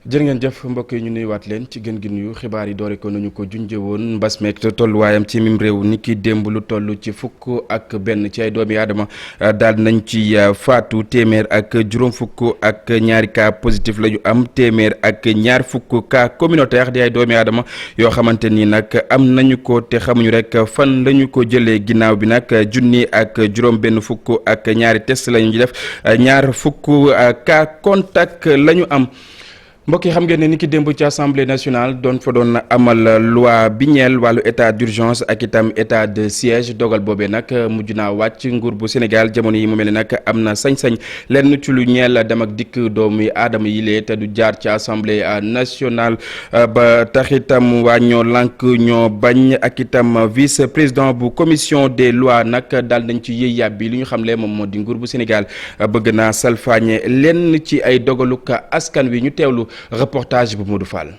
jërë ngeen jëf mbokk yi ñu nuyuwaat leen ci gën gi nuyu xibaar yi doore ko nañu ko junjee woon mbas meek tolluwaayam ci mim réew ni ki démb lu toll ci fukk ak benn ci ay doomi aadama daal nañ ci faatu téeméer ak juróom fukk ak ñaari cas positif la ñu am téeméer ak ñaar fukk cas communautaire di ay doomi aadama yoo xamante ni nag am nañu ko te xamuñu rek fan la ñu ko jëlee ginnaaw bi nag junni ak juróom benn fukk ak ñaari test la ñu def ñaar fukk cas contact la ñu am. mbokk yi xam ngeen ne ni ki démb ci assemblée nationale doon amal loi bi ñeel wàllu état d'urgence ak itam état de siège dogal boobee nag mujj naa wàcc nguur bu Sénégal jamono yi mu mel ne nag am na sañ-sañ lenn ci lu ñeel dem ak dikk doomu aadama yi lee te du jaar ci assemblée nationale ba tax itam waa ñoo lànk ñoo bañ ak itam vice président bu commission des lois nag daal nañ ci yëy yàbbi li ñu xam le moom moo di nguur bu Sénégal bëgg naa salfaañe lenn ci ay dogaluk askan wi ñu teewlu reportage bu Modou Fall.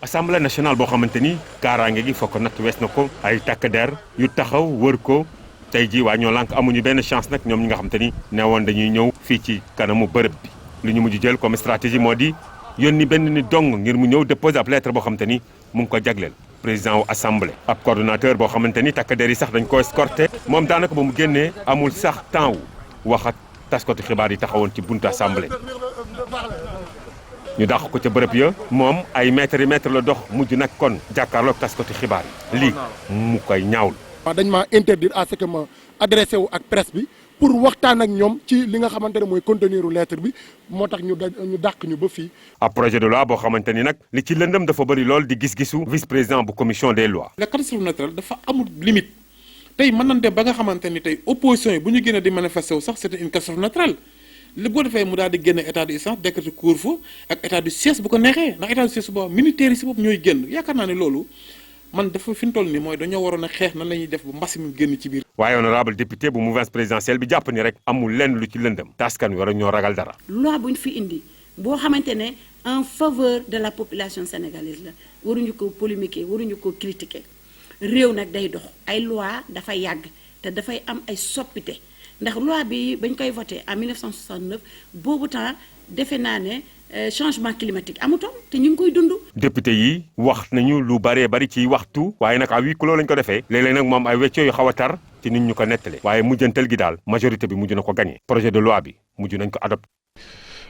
assemblée nationale boo xamante ni kaaraange gi fokk nag wees na ko ay takk der yu taxaw wër ko tey jii waa ñoo lànk amuñu benn chance nag ñoom ñi nga xamante ni ne woon dañuy ñëw fii ci kanamu bërëb bi li ñu mujj jël comme stratégie moo di yónni benn ni dong ngir mu ñëw déposer ab lettre boo xamante ni mu ngi ko jagleel président wu assemblée. ab coordonnateur boo xamante ni takk der yi sax dañ ko escorté moom daanaka ba mu génnee amul sax temps wu wax ak taskatu xibaar yi taxawoon ci buntu assemblée. ñu dàq ko ca bërëb ya moom ay mètres la dox mujj nag kon jàkkaarloog taskatu xibaar yi lii mu koy ñaawul. waaw dañ maa interdire à ce que ma adressé wu ak presse bi pour waxtaan ak ñoom ci li nga xamante ne mooy conteniru lettre bi moo tax ñu dàq ñu ba fii. ab projet de loi boo xamante ni nag li ci lëndëm dafa bëri lool di gis-gisu vice président bu commission des lois. la catastrophe naturelle dafa amul limite tey mën nañ dem ba nga xamante ni tey opposition yi bu ñu génnee di manifester wu sax c'était une catastrophe naturelle. li boo defee mu daal di génn état d'urgence décréter couvre-feu ak état du siège bu ko neexee ndax état du siège boobu militaire yi si bopp ñooy génn yaakaar naa ne loolu man dafa fi mu toll nii mooy dañoo waroon a xeex nan la ñuy def ba mbas mi génn ci biir. waaye honorable député bu mouvance présidentielle bi jàpp ni rek amul lenn lu ci lëndëm taskan wi war a ñoo ragal dara. loi bu ñu fi indi boo xamante ne en faveur de la population sénégalaise la waruñu ko polémiquer waruñu ko critiquer réew nag day dox ay loi dafa yàgg te dafay am ay soppite. ndax loi bi bañ koy voté en 1969 boobu temps defe naa ne changement climatique amutoon te ñu ngi koy dund. député yi wax nañu lu bari ci waxtu waaye nag à huis clos lañ ko defee léeg-léeg nag moom ay weccoo yu xaw a tar ci nit ñu ko nettale waaye mujjantal gi daal majorité bi mujj na ko gagné projet de loi bi mujj nañ ko adopté.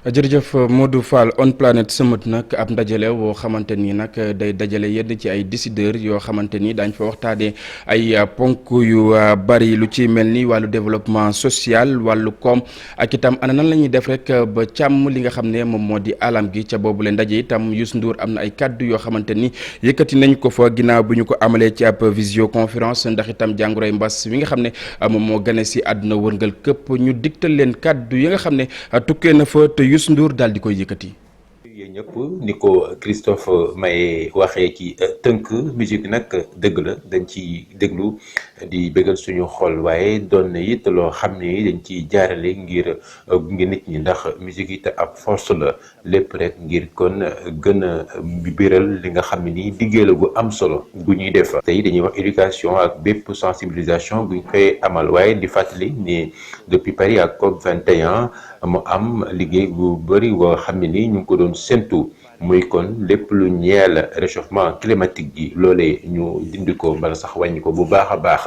jërëjëf Modou Fall On Planet Summit nag ab ndajale woo xamante ni nag day dajale yenn ci ay décideurs yoo xamante ni daañ fa waxtaanee ay ponk yu bari lu ci mel ni wàllu développement social wàllu koom ak itam ana nan la ñuy def rek ba càmm li nga xam ne moom moo di alam gi ca boobu leen ndaje itam Youssou Ndour am na ay kàddu yoo xamante ni yëkkati nañ ko fa ginnaaw bi ñu ko amalee ci ab visioconférence ndax itam jàngoroy mbas mi nga xam ne moom moo gane si àdduna wërngal këpp ñu digtal leen kàddu yi nga xam ne tukkee na fa te Youssou Ndour daal di koy yëkkati. yéen ñëpp ni ko Christophe Maé waxee ci tënk musique nag dëgg la dañ ci déglu di bégal suñu xol waaye doon na it loo xam ne dañ ciy jaarale ngir gunge nit ñi ndax musique it ab force la lépp rek ngir kon gën a biral li nga xam ne ni liggéey la gu am solo gu ñuy def tey dañuy wax éducation ak bépp sensibilisation buñ koy amal waaye di fàttali ni depuis Paris ak COP 21 mu am liggéey bu bëri woo xam ne ni ñu ngi ko doon séntu muy kon lépp lu ñeel réchauffement climatique gi loolee ñu dindi ko mbala sax wàññi ko bu baax a baax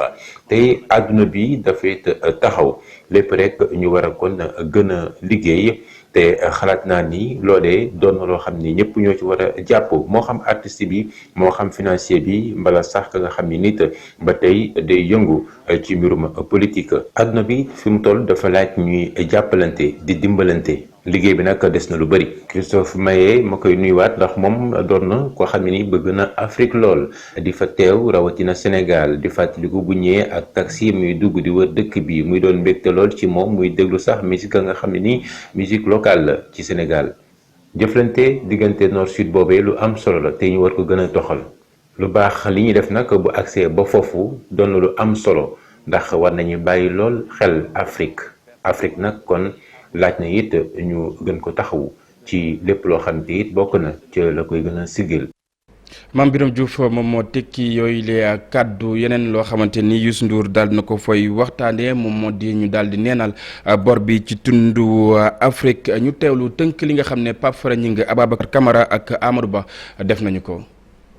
tey àdduna bi dafay taxaw lépp rek ñu war a kon gën a liggéey te xalaat naa ni loolee doon na loo xam ni ñëpp ñoo ci war a jàpp moo xam artiste bi moo xam financier bi mbala sax ka nga xam ni nit ba tey day yëngu ci mbirum politique àdduna bi fi mu toll dafa laaj ñuy jàppalante di dimbalante liggéey bi nag des na lu bëri Christophe Maé ma koy nuyuwaat ndax moom doon na koo xam ne ni bëgg na Afrique lool di fa teew rawatina Sénégal di fàttaliku bu ñëwee ak taxi muy dugg di wër dëkk bi muy doon mbégte lool ci moom muy déglu sax musique nga xam ne ni musique locale la ci Sénégal jëflante diggante nord sud boobee lu am solo la te ñu war ko gën a doxal lu baax li ñuy def nag bu accès ba foofu doon na lu am solo ndax war nañu bàyyi lool xel Afrique nag kon laaj na it ñu gën ko taxawu ci lépp loo xam te it bokk na ci la koy gën a siggil Mame Birame Diouf moom moo tekki yooyu le kàddu yeneen loo xamante ni Youssou Ndour daal na ko fay waxtaanee moom moo di ñu daal di neenal bor bi ci tundu Afrique ñu teewlu tënk li nga xam ne Pape Fara Gningue Ababacar Camara ak Amadou Ba def nañu ko.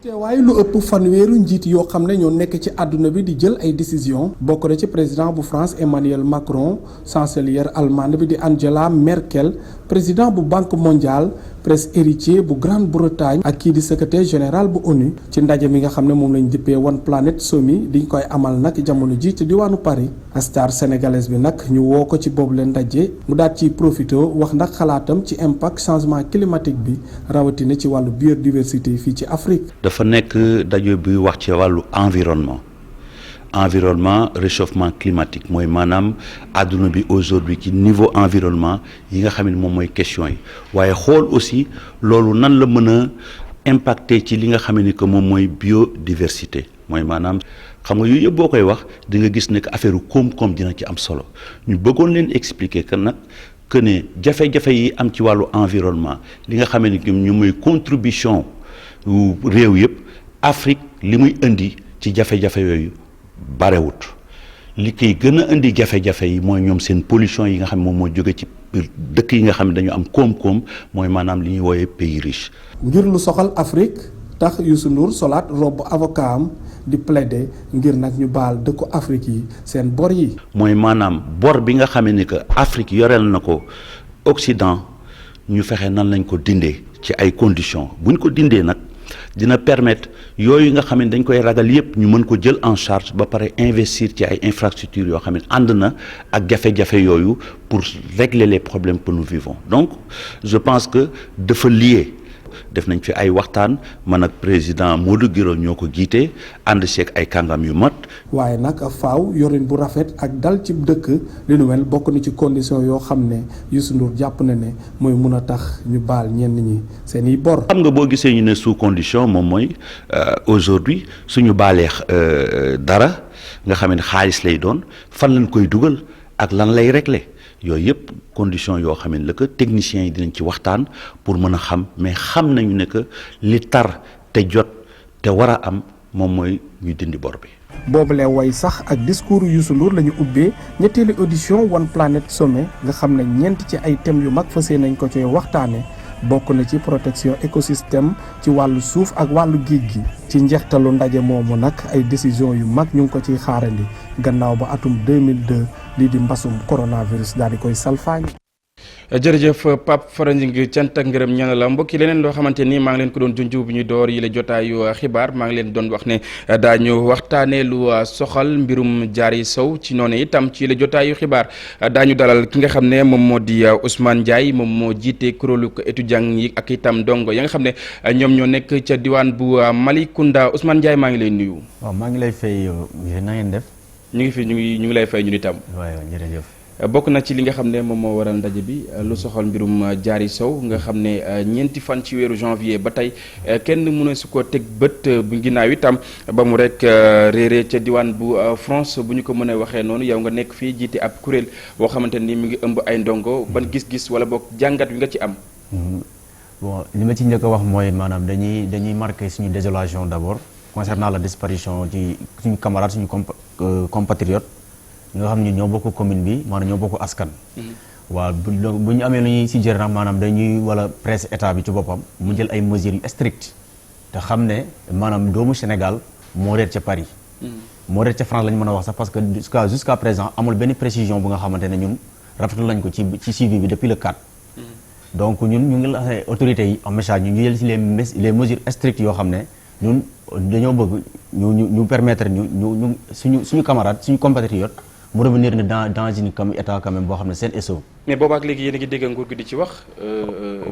waaye lu ëpp fanweeru njiit yoo xam ne ñoo nekk ci àdduna bi di jël ay décision bokk na ci président bu France Emmanuel Macron chancelière allemande bi di Angela Merkel président bu banque mondiale prince héritier bu Grande-Bretagne ak kii di secrétaire général bu ONU ci ndaje mi nga xam ne moom lañ dippee One Planet Summit diñ koy amal nag jamono ji ci diwaanu Paris star sénégalaise bi nag ñu woo ko ci boobu leen ndaje mu daal ci profité wax nag xalaatam ci impact changement climatique bi rawatina ci wàllu biodiversité fii ci Afrique. dafa nekk daje bi wax ci wàllu environnement réchauffement climatique mooy maanaam àdduna bi aujourd'hui ci niveau environnement yi nga xam ne moom mooy question yi waaye xool aussi loolu nan la mën a impacter ci li nga xam ne que moom mooy biodiversité mooy maanaam xam nga yooyu yëpp boo koy wax di nga gis ne que affaire koom-koom dina ci am solo ñu bëggoon leen expliquer que nag que ne jafe-jafe yi am ci wàllu environnement li nga xam ne ñu mooy contribution réew yëpp Afrique li muy indi ci jafe-jafe yooyu barewut li koy gën a indi jafe-jafe yi mooy ñoom seen pollution yi nga xam ne moom moo jóge ci dëkk yi nga xam ne dañu am koom-koom mooy maanaam li ñuy wooyee pays riche. ngir lu soxal Afrique tax Youssou Ndour solaat robe avocat am di plaider ngir nag ñu baal dëkku Afrique yi seen bor yi. mooy maanaam bor bi nga xam ne que Afrique yoreel na ko Occident ñu fexe nan lañ ko dindee ci ay conditions buñ ko dindee nag. dina permettre yooyu nga xam ne dañ koy ragal yépp ñu mën ko jël en charge ba pare investir ci ay infrastructures yoo xam ne ànd na ak jafe-jafe yooyu pour régler les problèmes que nous vivons donc je pense que dafa lié def nañ fi ay waxtaan man ak président Modou Guiro ñoo ko jiite ànd seeg ay kàngam yu mat. waaye nag faaw yorin bu rafet ak dal ci dëkk li nu mel bokk na ci condition yoo xam ne Youssou Ndour jàpp na ne mooy mun a tax ñu baal ñenn ñi seen i bor. xam nga boo gisee ñu ne sous condition moom mooy aujourd'hui suñu baalee dara nga xam ne xaalis lay doon fan lañ koy dugal ak lan lay régler. yooyu yëpp condition yoo xam ne la que techniciens yi dinañ ci waxtaan pour mën a xam mais xam nañu ne que li tar te jot te war a am moom mooy ñu dindi bor bi. boobule way sax ak discours Youssou Ndour la ñu ubbee ñetteelu audition One Planet Summit nga xam ne ñeent ci ay thèmes yu mag fas yéene nañ ko ci waxtaane bokk na ci protection écosystème ci wàllu suuf ak wàllu géej gi ci njeextalu ndaje moomu nag ay décision yu mag ñu ngi ko ciy xaarandi gannaaw ba atum 2002 lii di mbasum coronavirus daal di koy salfaañ. jërëjëf Pape Fara Gningue cant ak ngërëm ñaan la mbokki leneen loo xamante ni maa ngi leen ko doon junj bu ñuy door yi la jotaayu xibaar maa ngi leen doon wax ne daañu waxtaanee lu soxal mbirum Diary Sow ci noonu itam ci la jotaayu xibaar daañu dalal ki nga xam ne moom moo di Ousmane Ndiaye moom moo jiite kuréelu étudiant yi ak itam ndongo ya nga xam ne ñoom ñoo nekk ca diwaan bu Malicounda Ousmane Ndiaye maa ngi lay nuyu. waaw maa ngi lay fay na ngeen def. ñu ngi fi ñu ngi lay fay ñun itam. waaw jërëjëf. bokk na ci li nga xam ne moom moo waral ndaje bi lu soxal mbirum Diary Sow nga xam ne ñeenti fan ci weeru janvier ba tey kenn mënu su ko teg bët bu ginnaaw itam ba mu rek réeré ca diwaan bu France bu ñu ko mën a waxee noonu yow nga nekk fii jiite ab kuréel boo xamante ni mi ngi ëmb ay ndongo ban gis-gis wala boog jàngat wi nga ci am. bon li ma ci njëkk a wax mooy maanaam dañuy marqué suñu désolation d'abord concernant la disparition ci suñu camarade suñu compatriote nga xam ne ñoo bokk commune bi maanaam ñoo bokk askan. waaw bu ñu amee lu ñuy suggéré nag maanaam dañuy wala presse état bi ci boppam mu jël ay mesures yu strictes te xam ne maanaam doomu Sénégal moo réer ca Paris. moo réer ca France la ñu mën a wax sax parce que jusqu'à présent amul benn précision bu nga xamante ne ñun rafetlu lañ ko ci suivi bi depuis le 4. donc ñun ñu ngi la autorités yi en message ñu jël ci les mesures strictes yoo xam ne ñun dañoo bëgg ñu permettre ñu suñu camarade suñu compatriote mu revenir dans une état quand même boo xam ne seen SO. mais boobaak léegi yéen a ngi dégg nguur gi di ci wax.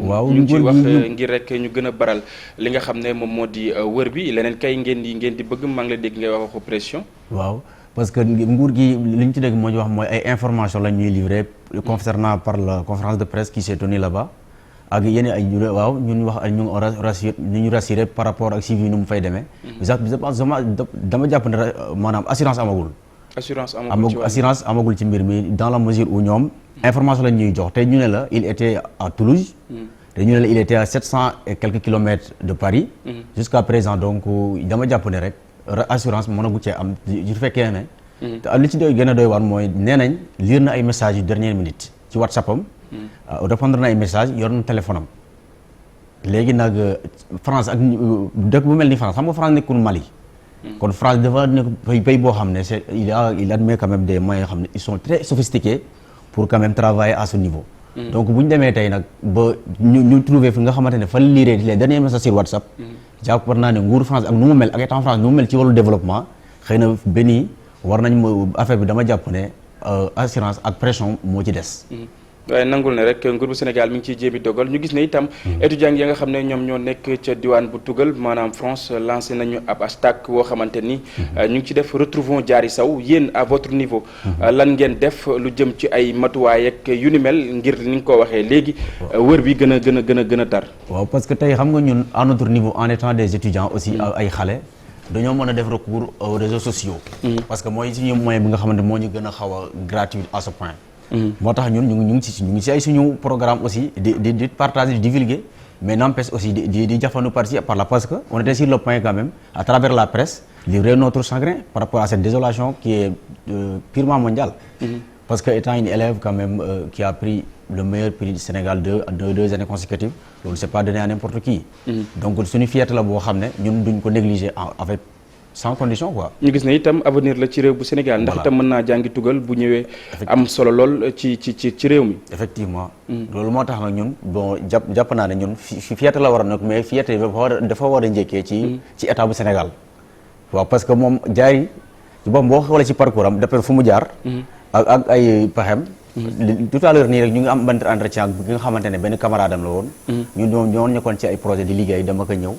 waaw ñu ngi ciy wax ngir rek ñu gën a baral li nga xam ne moom moo di wër bi leneen kay ngeen di bëgg maa ngi la dégg ngay wax waxu pression. waaw parce que nguur gi li ñu ci dégg moo ñu wax mooy ay information la ñuy livré concernant par la conférence de presse qui s'est tenue là-bas ak yenn ay waaw ñun wax ñu rassuré par rapport ak suivi nu mu fay demee. dama jàpp ne maanaam assurance amagul. assurance amagul ci mbir mi dans la mesure où ñoom information la ñuy jox te ñu ne la il était à Toulouse dañu ne il était à 700 et quelques kilomètres de Paris. Jusqu'à présent donc dama jàpp ne rek assurance mënagu cee am su fekkee ne. te li ci doy gën a doy waar mooy nee nañ lire na ay messages yu dernière minute ci WhatsApp am. répondre na ay messages yor na téléphone am. léegi nag France ak dëkk bu mel ni France xam nga France nekkul Mali. kon France dafa nekk pays boo xam ne c'est il admet quand même des moyens yoo xam ne ils sont très sophistiqués pour quand même travailler à ce niveau. donc bu ñu demee tey nag ba ñu trouvé fi nga xamante ne fa la lire les derniers messages sur WhatsApp. jàpp naa ne nguuru France ak nu mu mel ak état France nu mu mel ci wàllu développement xëy na benn war nañ affaire bi dama jàpp ne assurance ak pression moo ci des. waaye nangul ne rek nguur bu Sénégal mi ngi ciy jéemi dogal ñu gis ne itam étudiants yi nga xam ne ñoom ñoo nekk ca diwaan bu tugal maanaam France lancé nañu ab hashtag woo xamante ni ñu ngi ci def retrouvons Diary Sow yéen à votre niveau lan ngeen def lu jëm ci ay matuwaay ak yu ni mel ngir ni nga ko waxee léegi wër bi gën a tar. waaw parce que tey xam nga ñun à notre niveau en étant des étudiants aussi ay xale dañoo mën a def recours aux réseaux sociaux. parce que mooy suñu moyen bi nga xamante moo ñu gën a xaw a gratuit à ce point. moo tax ñun ñu ngi ci ay suñu programme aussi di partager di divulguer mais n'empêche aussi di jafandu par-ci par-là parce que on était sur le point quand même à travers la presse livrer notre chagrin par rapport à cette désolation qui est purement mondiale. parce que étant une élève quand même qui a pris le meilleur prix du Sénégal deux années consécutives loolu c'est pas donné à n'importe qui. donc suñu fierté la boo xam ne ñun duñ ko négliger avec sans condition quoi. ñu gis ne itam avenir la ci réew bu Sénégal. ndax itam mën naa jàngi tugal bu ñëwee. am solo lool ci réew mi. effectivement. loolu moo tax nag ñun bon jàpp naa ne ñun fierté la war a nag mais fierté dafa war a njëkkee ci état bu Sénégal. waaw parce que moom Diary ci boppam boo xoolee ci parcours am d'après fu mu jaar. ak ay paxem. tout à l'heure nii rek ñu ngi am benn entretien bi nga xamante ne benn camarade am la woon. ñun ñoo nekkoon ci ay projet di liggéey dama ko ñëw.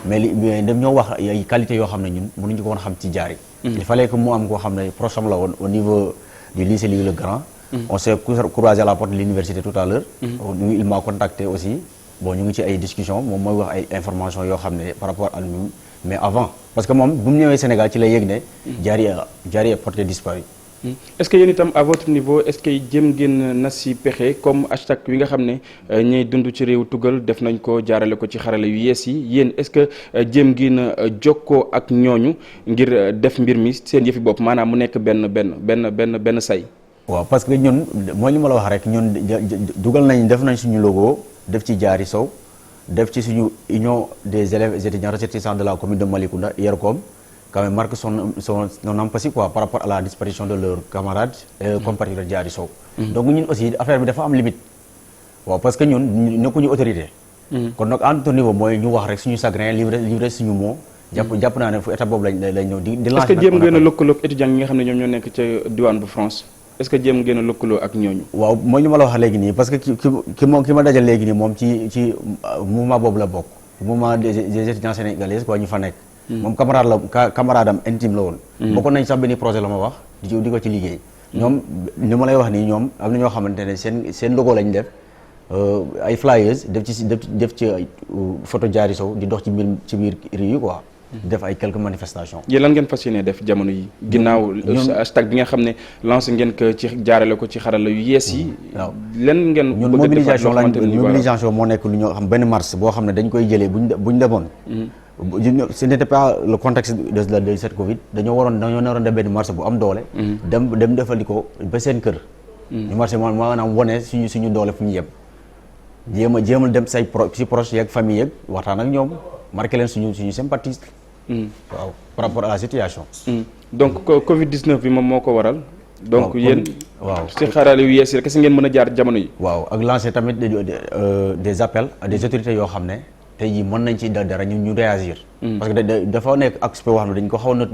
mais dem ñoo wax ay qualité yoo xam ne ñun mënuñu ko woon xam ci Diary. il fallait que mu am koo xam ne proche am la woon au niveau du lycée Louis le Grand. on s'est croisé à la porte de l'université tout à l'heure. il m'a contacté aussi bon ñu ngi ci ay discussions moom mooy wax ay informations yoo xam ne par rapport à nous mais avant parce que moom bu mu ñëwee Sénégal ci la yëg ne. Diary est porté disparu. est-ce que yéen itam à votre niveau est-ce que jëm ngeen na si pexe comme hashtag wi nga xam ne ñiy dund ci réew tugal def nañ ko jaarale ko ci xarala yu yees yi yéen est-ce que jëm ngeen jokkoo ak ñooñu ngir def mbir mi seen yëfi bopp maanaam mu nekk benn say. waaw parce que ñun mooy li ma la wax rek ñun def nañ suñu logo def ci Diary Sow def ci suñu union des élèves et étudiants ressortissants de la commune de Malicounda IERCOM. quand même marque son empathie quoi par rapport à la disparition de leur camarade compatriote Diary Sow. donc ñun aussi affaire bi dafa am limite. waaw parce que ñun nekkuñu autorité. kon nag à notre niveau mooy ñu wax rek suñu chagrin livrer suñu mot. jàpp naa ne fu état boobu lañ ñëw di lancer. est-ce que jéem ngeen a lëkkaloo ak étudiants yi nga xam ne ñoom ñoo nekk ca diwaan bu France est-ce que jéem ngeen a lëkkaloo ak ñooñu. waaw mooy li ma la wax léegi nii parce que ki ma dajal léegi nii moom ci mouvement boobu la bokk mouvement des étudiants sénégalais quoi ñu fa nekk. moom camarade am intime la woon. bokkoon nañ sax benn projet la ma wax di ko ci liggéey. ñoom ni ma lay wax nii ñoom am na ñoo xamante ne seen logo lañ def ay flyers def ci photo Diary Sow di dox ci biir réew yi quoi. def ay quelques manifestations. yéen lan ngeen fas yéene def jamono yi. ginnaaw hashtag bi nga xam ne lancé ngeen ko ci jaarale ko ci xarala yu yees yi. waaw lan ngeen. ñun mobilisation moo nekk lu ñoo xam benn marche boo xam ne dañ koy jëlee buñ demoon. ce n'était pas le contexte de cette Covid dañoo naroon def benn marché bu am doole. dem defali ko ba seen kër. ñu marché maanaam wane suñu doole fu ñu yem. jéem a dem say si proche yeeg famille yeeg waxtaan ak ñoom marqué leen suñu sympathie. waaw par rapport à la situation. donc Covid 19 bi moom moo ko waral. donc yéen. waaw si xarale yu yees yi kese ngeen mën a jaar jamono yi. waaw ak lancer tamit des appels à des autorités yoo xam ne. tey jii mën nañ ci dara ñu réagir. parce que dafa nekk aspect boo xam ne dañ ko xaw a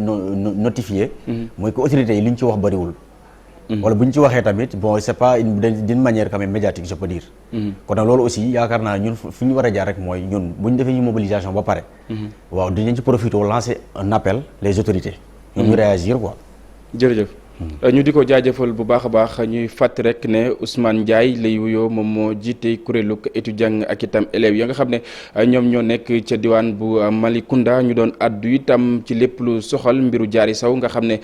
notifier. mooy que autorités yi li ñu ci wax bariwul. wala bu ñu ci waxee tamit bon c'est pas d'une manière quand même médiatique je peux dire. kon nag loolu aussi yaakaar naa ñun fu ñu war a jaar rek mooy ñun bu ñu defee ñu mobilisation ba pare. waaw dinañ ci profiter lancer un appel les autorités. ñoom ñu réagir quoi. jërëjëf. ñu di ko jaajëfal bu baax a baax ñuy fàtt rek ne Ousmane Ndiaye lay wuyoo moom moo jiite kuréelu étudiant ak itam élèves ya nga xam ne ñoom ñoo nekk ca diwaan bu Malicounda ñu doon addu itam ci lépp lu soxal mbiru Diary Sow nga xam ne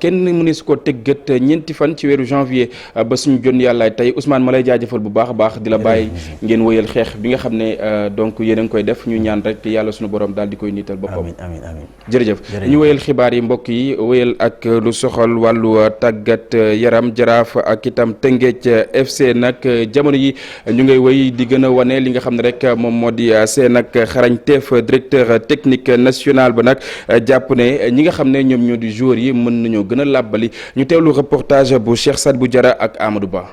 kenn mëne su ko tëggat ñeenti fan ci weeru janvier ba suñu jon yàlla tey Ousmane ma lay jaajëfal bu baax a baax di la bàyyi ngeen wëyal xeex bi nga xam ne donc yéen a ngi koy def ñu ñaan rek yàlla suñu borom daal di koy niital boppam. amiin jërëjëf ñu wëyal xibaar yi mbokk yi wëyal ak lu soxal wàllu tàggat yaram Jaraaf ak itam Tëngéej FC nag jamono yi ñu ngay wëy di gën a wane li nga xam ne rek moom moo di seen ak xarañteef directeur technique national ba nag jàpp ne ñi nga xam ne ñoom ñoo di joueurs yi mën nañoo gën a làbbali ñu teewlu reportage bu Cheikh Sadbou Diarra ak Amadou Ba.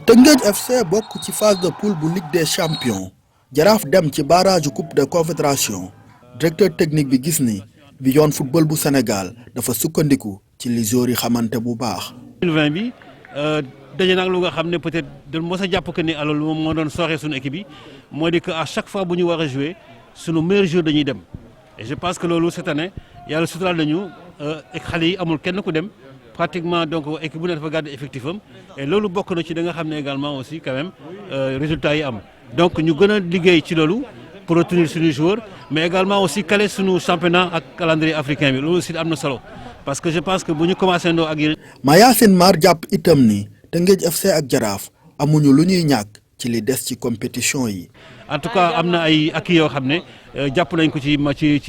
Tëngéej FC bokk ci phase de poule bu Ligue des champions Jaraaf dem ci barrage coupe de confédération directeur technique bi gis ni bi yoon football bu Sénégal dafa sukkandiku ci li joueurs yi xamante bu baax. 2020 bi daje nag lu nga xam ne peut-être de mos a jàpp que ni alors moom moo doon sooxee suñu équipe bi moo di que à chaque fois bu ñu war a jouer suñu meilleur joueur dañuy dem et je pense que loolu cette année yàlla suturaal nañu xale yi amul kenn ku dem pratiquement donc équipe bu ne dafa garder effectif am et loolu bokk na ci da nga xam ne également aussi quand même résultats yi am donc ñu gën a liggéey ci loolu pour retenir suñu joueur mais également aussi caler suñu championnat ak calendrier africain bi loolu aussi am na solo parce que je pense que bu ñu commencé ndoo ak yéen. Mayacine Mar jàpp itam ni Tëngéej FC ak Jaraaf amuñu lu ñuy ñàkk ci li des ci compétition yi. en tout cas am na ay acquis yoo xam ne jàpp nañ ko ci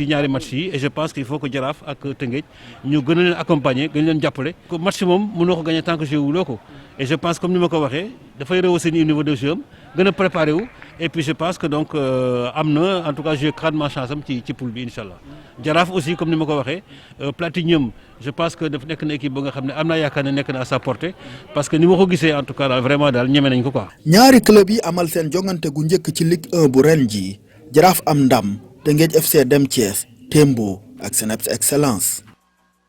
ñaari match yi et je pense qu'il faut que Jaraaf ak Tëngéej ñu gën a leen accompagner gën leen jàppale. match moom mënoo ko gagner tant que joué wuloo ko et je pense comme ni ma ko waxee dafay rehausser ni niveau de jeu am gën a préparé wu et puis je pense que donc am na en tout cas joué grandement chance am ci poule bi incha allah. Jaraaf aussi comme ni ma ko waxee Platinium je pense que daf nekk na équipe ba nga xam ne am naa yaakaar ne nekk na à sa portée parce que ni ma ko gisee en tout cas daal vraiment daal ñeme nañ ko quoi. ñaari club yi amal seen jongante gu njëkk ci Ligue 1 bu ren jii Jaraaf am ndam Tëngéej FC dem Thiès Tembo ak Seneps Excellence.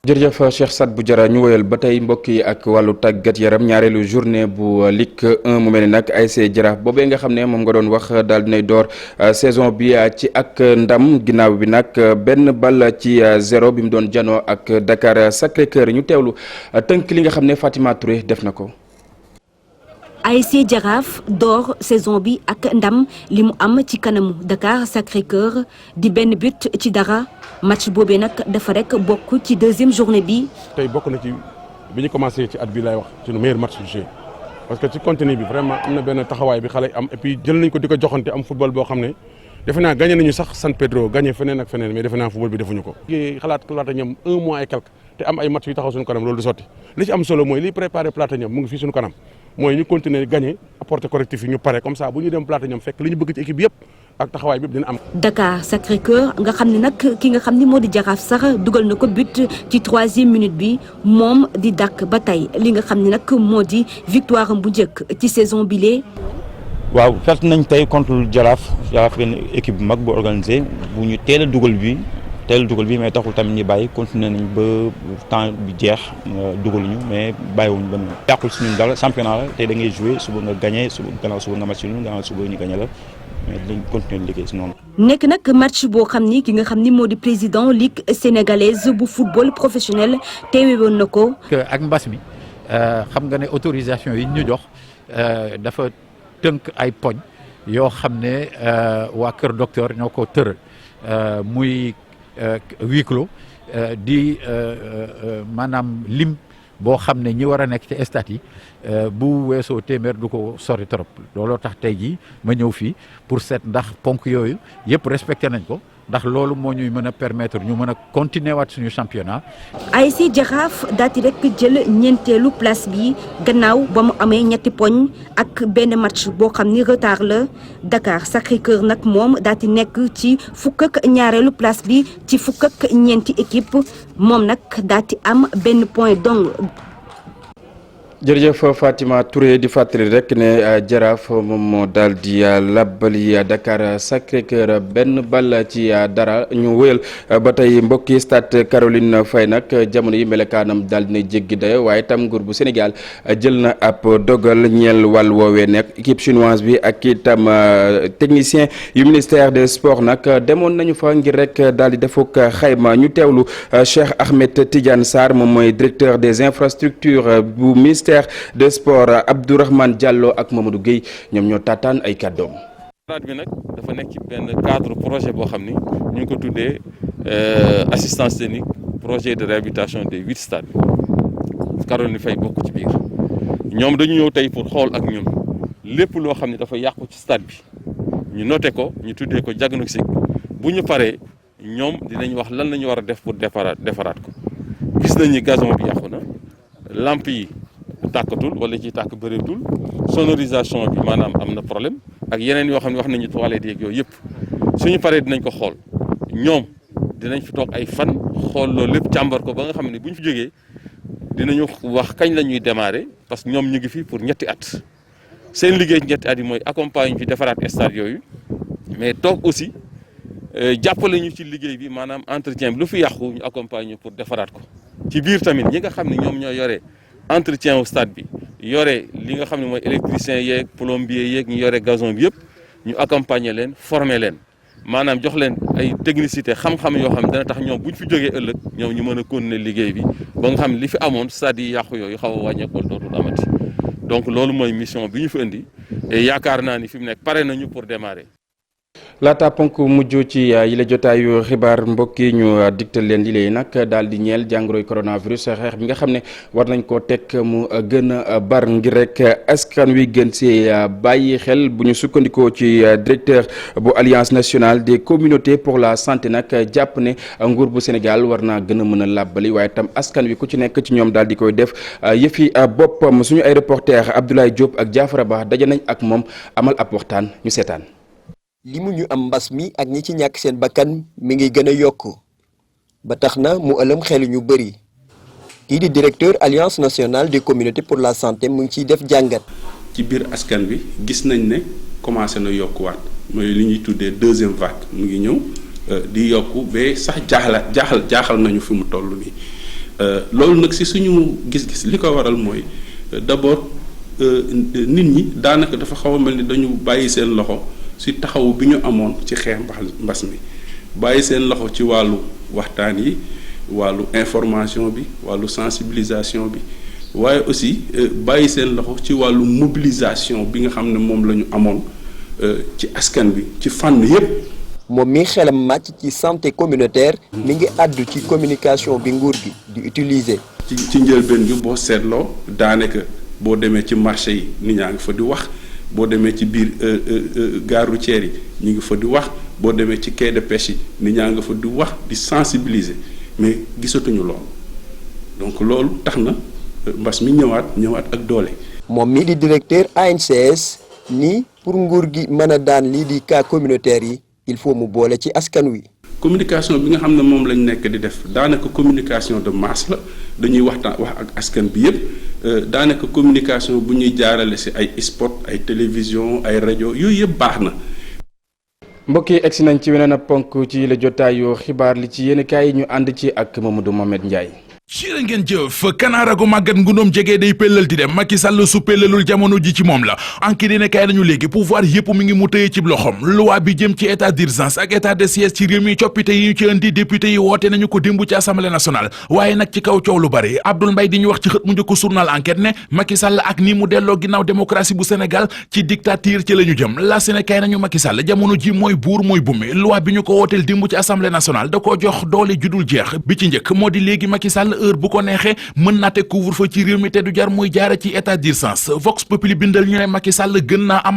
jërëjëf Cheikh Sadbou Diarra ñu woyal ba tey mbokk yi ak wàllu tàggat yaram ñaareelu journée bu Ligue 1 mu mel ni nag ASC Jaraaf boobee nga xam ne moom nga doon wax daal dinay door saison bi ci ak ndam ginnaaw bi nag benn bal ci 0 bi mu doon janoo ak Dakar Sacré-Cœur ñu teewlu tënk li nga xam ne Fatima Touré def na ko. ASC Jaraaf door saison bi ak ndam li mu am ci kanamu Dakar Sacré-Cœur di benn but ci dara match boobee nag dafa rek bokk ci deuxième journée bi. tey bokk na ci bi ñu commencé ci at bi lay wax ci le meilleur match du jeu parce que ci contenu bi vraiment am na benn taxawaay bi xale am et puis jël nañ ko di ko joxante am football boo xam ne defe naa gagné nañu sax San Pedro gagné feneen ak feneen mais defe naa football bi defuñu ko. xalaat Platinium 1 mois et quelque te am ay match yu taxaw suñu kanam loolu du sotti li ci am solo mooy liy préparé Platinium mu ngi fii suñu kanam. mooy ñu continuer gagner apporter correctif yi ñu pare comme ça bu ñu dem Platinium fekk li ñu bëgg ci équipe yëpp ak taxawaay bi dina am. Dakar Sacré-Cœur nga xam ne nag ki nga xam ni moo di Jaraaf sax dugal na ko but ci 3e minute bi moom di dàkk ba tey li nga xam ne nag moo di victoire am bu njëkk ci saison bile. waaw perte nañ tey contre Jaraaf benn équipe bu mag bu organisé bu ñu teel a dugal bi. mais taxul tamit ñu bàyyi continuer nañ ba temps bi jeex dugaluñu mais bàyyiwuñu ba yàqul suñu dara championnat la tey da ngay jouer suba nga gagné gannaaw suba nga match nul gannaaw suba ñu gagné la mais dañ continuer liggéey si noonu. nekk nag match boo xam ni ki nga xam ni moo di président ligue sénégalaise bu football professionnel teewe woon na ko. ak mbas mi xam nga ne autorisation yi ñu jox dafa tënk ay poñ yoo xam ne waa Kër Docteur ñoo ko tëral muy. huis clos di maanaam lim boo xam ne ñi war a nekk ci stade yi bu weesoo téeméer du ko sori trop looloo tax tey jii ma ñëw fii pour seet ndax ponk yooyu yëpp respecté nañ ko ndax loolu moo ñuy mën a permettre ñu mën a continuer waat suñu championnat. ASC Jaraaf daati rek jël ñeenteelu place bi gannaaw ba mu amee ñetti poñ ak benn match boo xam ni retard la Dakar Sacré-Cœur nag moom daati nekk ci fukk ak ñaareelu place bi ci fukk ak ñeenti équipe moom nag daati am benn point dong. jërëjëf Fatima Touré di fàttali rek ne Jaraaf moom moo daal di labbali Dakar Sacré-Cœur benn bal ci dara ñu wéyal ba tey mbokki stade Caroline Faye nag jamono yi melekaanam daal dina jéggi dayo waaye tam nguur bu Sénégal jël na ab dogal ñeel wàll woowee nekk équipe chinoise bi ak itam technicien yu ministère des sports nag demoon nañu fa ngir rek daal di defuk xayma ñu teewlu Cheikh Ahmed Tidiane Sarr moom mooy directeur des infrastructures bu ministère des sports Abdourahmane Diallo ak Mamadou Gueye ñoom ñoo taataan ay kàddoom. stade bi nag dafa nekk ci benn cadre projet boo xam ni ñu ngi ko tuddee assistance technique projet de réhabilitation des 8 stades Caroline Faye bokk ci biir ñoom dañu ñëw tey pour xool ak ñun lépp loo xam ne dafa yàqu ci stade bi ñu noté ko ñu tuddee ko diagnostic bu ñu paree ñoom dinañ wax lan la ñu war a def pour defaraat ko gis nañ ni gazon bi yàqu na lampe yi tàkkatul wala ci tàkk bëreetul sonorisation bi maanaam am na problème ak yeneen yoo xam ne wax nañu toilettes yeeg yooyu yëpp suñu paree dinañ ko xool ñoom dinañ fi toog ay fan xool loolu lépp càmbar ko ba nga xam ne bu ñu fi jógee dinañu wax kañ la ñuy démarrer parce que ñoom ñu ngi fi pour ñetti at seen liggéey ci ñetti at yi mooy accompagner fi defaraat stade yooyu mais toog aussi jàppale ñu ci liggéey bi maanaam entretien bi lu fi yàqu ñu accompagner pour defaraat ko ci biir tamit ñi nga xam ne ñoom ñoo yore entretien au stade bi yore li nga xam ne mooy électricien yeeg plombier yeeg ñu yore gazon bi yëpp ñu accompagner leen former leen maanaam jox leen ay technicité xam-xam yoo xam ne dana tax ñoom bu ñu fi jógee ëllëg ñoom ñu mën a continuer liggéey bi ba nga xam ne li fi amoon stade yi yàqu yooyu xaw a wàññeeku dootul amati donc loolu mooy mission bi ñu fi indi et yaakaar naa ni fi mu nekk pare nañu pour démarrer. laata ponk mujj ci yi la jotaayu xibaar mbokk yi ñu digtal leen li lay nag daal di ñeel jàngoroy coronavirus xeex bi nga xam ne war nañ koo teg mu gën a bar ngir rek askan wi gën see bàyyi xel bu ñu sukkandikoo ci directeur bu alliance nationale des communautés pour la santé nag jàpp ne nguur bu Sénégal war naa gën a mën a làbbali waaye tam askan wi ku ci nekk ci ñoom daal di koy def yëfi boppam suñu ay reporter Abdoulaye Diop ak Diafara Ba daje nañ ak moom amal ab waxtaan ñu seetaan. li mu ñu am mbas mi ak ñi ci ñàkk seen bakkan mi ngi gën a yokk ba tax na mu ëlëm xelu ñu bëri kii di directeur alliance nationale des communautés pour la santé mu ngi ciy def jàngat. ci biir askan bi gis nañ ne commencé na yokkuwaat mooy li ñuy tuddee deuxième vague mu ngi ñëw di yokku ba sax jaaxal nañu fi mu toll nii loolu nag si suñu gis-gis li ko waral mooy d'abord nit ñi daanaka dafa xaw a mel ni dañu bàyyi seen loxo. si taxaw bi ñu amoon ci xeex mbas mi bàyyi seen loxo ci wàllu waxtaan yi wàllu information bi wàllu sensibilisation bi waaye aussi bàyyi seen loxo ci wàllu mobilisation bi nga xam ne moom la ñu amoon ci askan bi ci fànn yépp moom mi xelam màcc ci santé communautaire mi ngi àddu ci communication bi nguur gi di utiliser. ci njëlbeen bi boo seetloo daanaka boo demee ci marché yi nit ñaa ngi fa di wax. boo demee ci biir gare routière yi ñu ngi fa di wax boo demee ci quai de pêche yi nit ñaa nga fa di wax di sensibiliser mais gisatuñu loolu donc loolu tax na mbas mi ñëwaat ak doole. moom mii di directeur ANCS ni pour nguur gi mën a daan lii di cas communautaire yi il faut mu boole ci askan wi. communication bi nga xam ne moom lañ nekk di def daanaka communication de masse la dañuy wax ak askan bi yépp daanaka communication bu ñuy jaarale ci ay spot ay télévision ay rajo yooyu yëpp baax na. mbokk yi egsi nañ ci weneen a ponk ci la jotaayu xibaar li ci yéen kaay yi ñu ànd ci ak Mamadou Mohamed Ndiaye. jërë ngeen jëf kanaara gu màggat ngundoom jege day pellal di dem Macky Sall su pellalul jamono ji ci moom la enquête dina kay nañu léegi pouvoir yëpp mi ngi mu tëye ci loxom loi bi jëm ci état d'urgence ak état de siège ci réew mi coppite yi ñu ci indi député yi woote nañu ko démb ci assemblée nationale waaye nag ci kaw coow lu bari Abdoul Mbaye di ñu wax ci xët mu njëkk journal enquête ne Macky Sall ak ni mu delloo ginnaaw démocratie bu Sénégal ci dictature ci la ñu jëm la sene kay nañu Macky Sall jamono ji mooy buur mooy bumi loi bi ñu ko wooteel démb ci assemblée nationale da koo jox doole judul jeex bi ci njëkk moo di léegi Macky Sall heure bu ko neexee mën naa te couvre-feu ci réew mi te du jar muy jaare ci état d'urgence Vox Populi bindal ñu ne Macky Sall gën naa am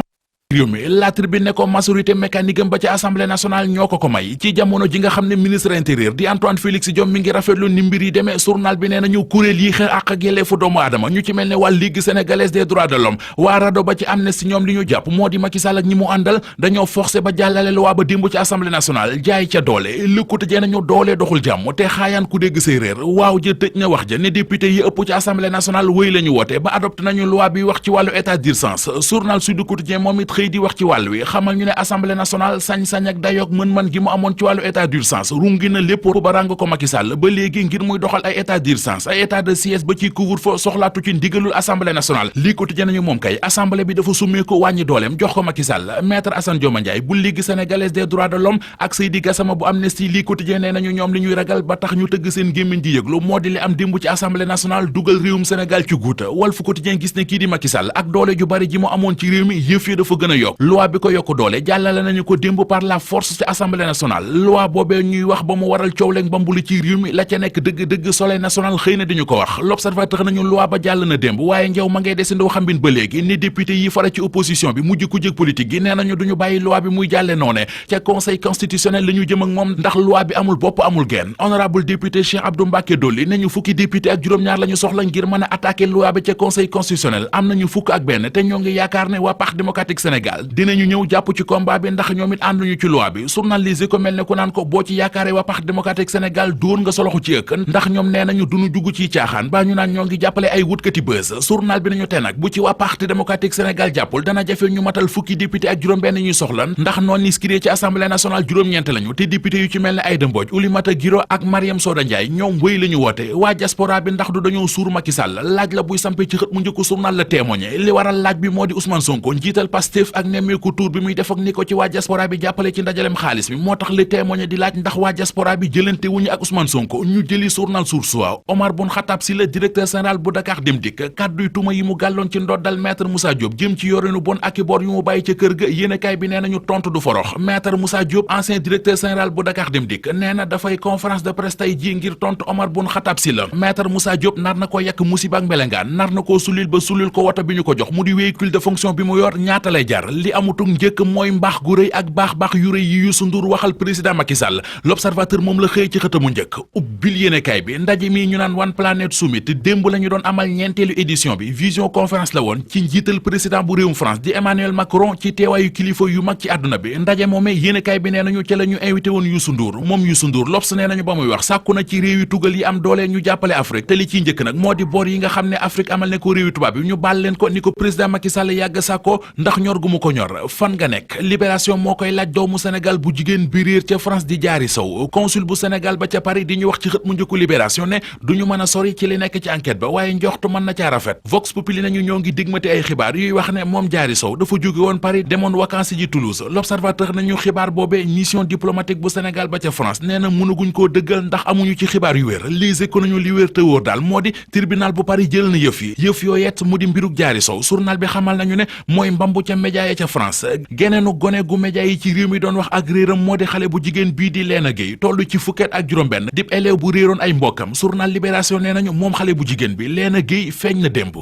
réew mi La Tribune ne ko majorité mécanique am ba ci assemblée nationale ñoo ko may ci jamono ji nga xam ne ministre intérieur di Antoine Félix Diome mi ngi rafetlu ni mbir yi demee journal bi nee nañu kuréel yi xeex àq ak yelleefu doomu aadama ñu ci mel ne waa Ligue sénégalaise des droits de l'homme waa RADDHO ba ci Amnesty ñoom li ñu jàpp moo di Macky Sall ak ñi mu àndal dañoo forcé ba jàllale loi ba démb ci assemblée nationale jaay ca doole Le Quotidien nañu doole doxul jàmm te xaayaan ku dégg séeréer waaw ja tëj na wax ja ne député yi ëpp ci assemblée nationale wéy la ñu woote ba adopté nañu loi bi wax ci wàllu état d'urgence journal Sud Quotidien moom it xëy di wax ci wàllu wi xamal ñu ne assemblée nationale sañ-sañ ak dayoog mën-mën gi mu amoon ci wàllu état d'urgence rungi na lépp ba ràng ko Macky Sall ba léegi ngir muy doxal ay état d'urgence ay état de siège ba ci couvre-feu soxlaatu ci ndigalul assemblée nationale lii Quotidien nañu moom kay assemblée bi dafa summee ko wàññi dooleem jox ko Macky Sall maître Assane Dioma Ndiaye bu Ligue sénégalaise des droits de l'homme ak Seydi Gassama bu Amnesty lii Quotidien nee nañu ñoom li ñuy ragal ba tax ñu tëgg seen gémmiñ di yëglu moo di li am démb ci assemblée nationale dugal réewum Sénégal ci guuta Walf Quotidien gis ne kii di Macky Sall ak doole ju bari ji mu amoon ci réew mi yëf yi dafa gën a yokk loi bi ko yokk doole jàllale nañu ko démb par la force ci assemblée nationale loi boobee ñuy wax ba mu waral coow leen bambuli ci réew mi la ca nekk dëgg-dëgg Soleil national xëy na diñu ko wax l'observateur nañu loi ba jàll na démb waaye ngeew ma ngay desindoo xambin ba léegi ni député yi fara ci opposition bi mujj ku jëg politique gi nee nañu duñu bàyyi loi bi muy jàlle noone ca conseil constitutionnel la ñu jëm ak moom ndax loi bi amul bopp amul genn honorable député Cheikh Abdou Mbacké Dolly ne ñu fukki député ak juróom-ñaar la ñu soxla ngir mën a attaquer loi bi ca conseil constitutionnel am nañu fukk ak benn te ñoo ngi yaakaar ne waa Parti démocratique Sénégal dinañu ñëw jàpp ci combat bi ndax ñoom it ànduñu ci loi bi journalisé ko mel ne ku naan ko boo ci yaakaaree waa Parti démocratique Sénégal dóor nga soloxu ci ëkk ndax ñoom nee nañu duñu dugg ci caaxaan baa ñu naan ñoo ngi jàppale ay wutkati bës journal bi nañu te nag bu ci waa Parti démocratique Sénégal jàppul dana jafe ñu matal fukki député ak juróom benn ñuy soxla ndax non inscrits ci assemblée nationale juróom-ñeent lañu te député yu ci mel ne Aïda Mbodj Oulimata Guiro ak Mariam Soda Ndiaye ñoom wéy la ñu woote waa diaspora bi ndax du dañoo suur Macky Sall laaj la buy sampe ci xët mu njëkku journal La Témoin li waral laaj bi moo di Ousmane Sonko njiital Pastef ak nemmeeku tour bi muy def ak ni ko ci waa diaspora bi jàppale ci ndajalem xaalis bi moo tax Le Témoin di laaj ndax waa diaspora bi jëlante wuñu ak Ousmane Sonko ñu jëli journal Source A Omar Boun Khattab Sylla directeur général bu Dakar Dem Dikk kàdduy tuma yi mu gàlloon ci ndoddal maître Moussa Diop jëm ci yorinu bon ak i bor yu mu bàyyi ca kër ga yéenekaay bi nee nañu tontu du forox maître Moussa Diop ancien directeur général bu Dakar Dem Dikk nee na dafay conférence de presse tey ji ngir tontu Omar Boun Khattab Sylla maître Moussa Diop nar na ko yàq musiba ak mbelengaan nar na koo sulil ba sulil ko woto bi ñu ko jox mu di véhicule de fonction bi mu yor ñaata lay jar li amutug njëkk mooy mbaax gu rëy ak baax yu rëy yi Youssou Ndour waxal président Macky Sall l'observateur moom la xëy ci xëtamu njëkk ubbil yéenekaay bi ndaje mi ñu naan One Planet Summit démb la ñu doon amal ñeenteelu édition bi vision conférence la woon ci njiital président bu réewum France di Emmanuel Macron ci teewaayu kilifa yu mag ci àdduna bi ndaje moomee yéenekaay bi nee nañu ca la ñu invité woon Youssou Ndour moom Youssou Ndour L'Obs nee nañu ba muy wax sàkku na ci réew yi tugal yi am doole ñu jàppale Afrique te li ciy njëkk nag moo di bor yi nga xam ne Afrique amal ne ko réewi tubaab yi ñu baal leen ko ni ko président Macky Sall yàgg sàkko ndax ñor gu mu ko ñor fan nga nekk Libération moo koy laaj doomu Sénégal bu jigéen bi réer ca France di jaari sow consul bu Sénégal ba ca Paris di ñu wax ci xët mu njëkku Libération ne duñu mën a sori ci li nekk ci enquête ba waaye njoxtu mën na caa rafet Vox Populi nañu ñoo ngi digmati ay xibaar yuy wax ne moom jaari sow dafa jóge woon Paris demoon vacances ji Toulouse L'Observateur nañu xibaar boobee mission diplomatique bu Sénégal ba ca France nee na mënuguñ koo dëggal ndax amuñu ci xibaar yu wér Les Échos nañu li wér te wóor daal moo di tribunal bu Paris jël na yëf yooyet mu di mbiruk jaari sow journal bi xamal nañu ne mooy mbambu ca média ya ca France geneenu gone gu média yi ci réew mi doon wax ak réeram moo di xale bu jigéen bii di Léna Gueye toll ci fukket ak juróom-benn dib élève bu réeroon ay mbokkam journal Libération nee nañu moom xale bu jigéen bi Léna Gueye feeñ na démb.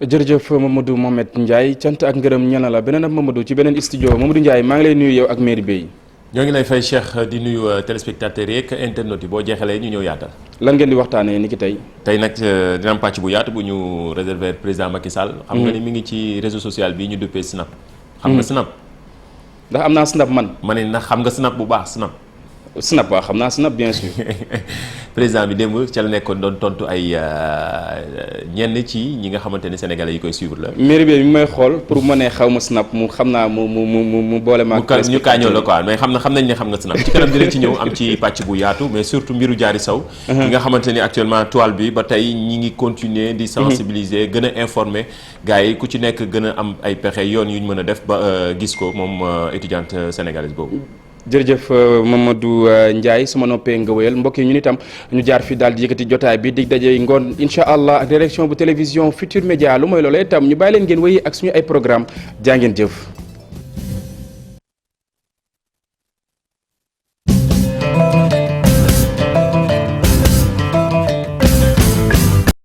jërëjëf Mamadou Mohamed Ndiaye cant ak ngërëm ñana la beneen ab Mamadou ci beneen studio Mamadou Ndiaye maa ngi lay nuyu yow ak mairie Bey. ñoo ngi lay fay Cheikh di nuyu téléspectateurs yeeg internautes yi boo jeexalee ñu ñëw yaatal. lan ngeen di waxtaanee ni ki tey. tey nag dina am pàcc bu yaatu bu ñu réserver président Macky Sall. xam nga ni mi ngi ci réseau social bi ñu duppee Snap. xam nga Snap. ndax am naa Snap man. ma ne ndax xam nga Snap bu baax Snap. Snap waaw xam naa Snap bien sûr. président bi démb ca la nekkoon doon tontu ay ñenn ci ñi nga xamante ni sénégalais yi koy suivre la. mairie bi mi may xool pour mu ne xaw ma Snap mu xam naa mu boole ma. ñu kaañoo la quoi mais xam nañ ne xam nga Snap ci kanam dinañ ci ñëw am ci pàcc bu yaatu mais surtout mbiru jaari saw. ki nga xamante ni actuellement toile bi ba tey ñi ngi continuer di sensibiliser gën a informer gars yi ku ci nekk gën a am ay pexe yoon yu ñu mën a def ba gis ko moom étudiante sénégalaise boobu. jërëjëf Mamadou Ndiaye su ma noppee nga wéyal mbokk yi ñun itam ñu jaar fi daal di yëkkati jotaay bi dig daje ngoon incha allah ak direction bu télévision Futur Média lu mooy loolee itam ñu bàyyi leen ngeen wéy ak suñu ay programme jaa ngeen jëf.